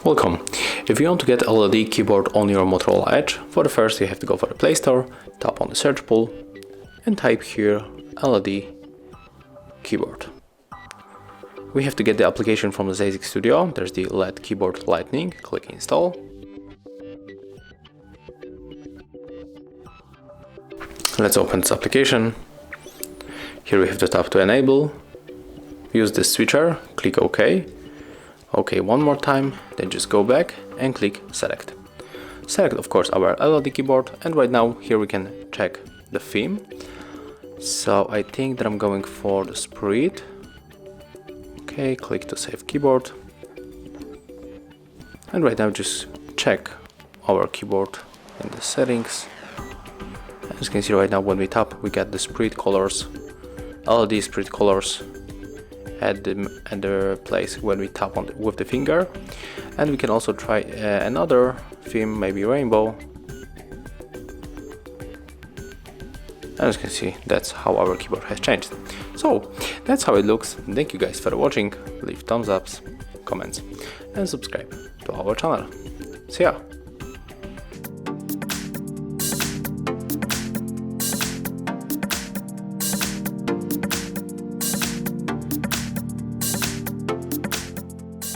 Welcome. If you want to get LED keyboard on your Motorola Edge, for the first you have to go for the Play Store, tap on the search pool and type here LED keyboard. We have to get the application from the Basic Studio. There's the LED keyboard Lightning. Click install. Let's open this application. Here we have to tap to enable. Use this switcher, click OK. OK one more time, then just go back and click select. Select of course our LED keyboard, and right now here we can check the theme. So I think that I'm going for the Spirit. OK, click to save keyboard. And right now just check our keyboard in the settings. As you can see right now, when we tap we get the Spirit colors, LED Spirit colors at the place when we tap on with the finger. And we can also try another theme, maybe rainbow. As you can see, that's how our keyboard has changed. So that's how it looks. Thank you guys for watching. Leave thumbs ups, comments and subscribe to our channel. See ya!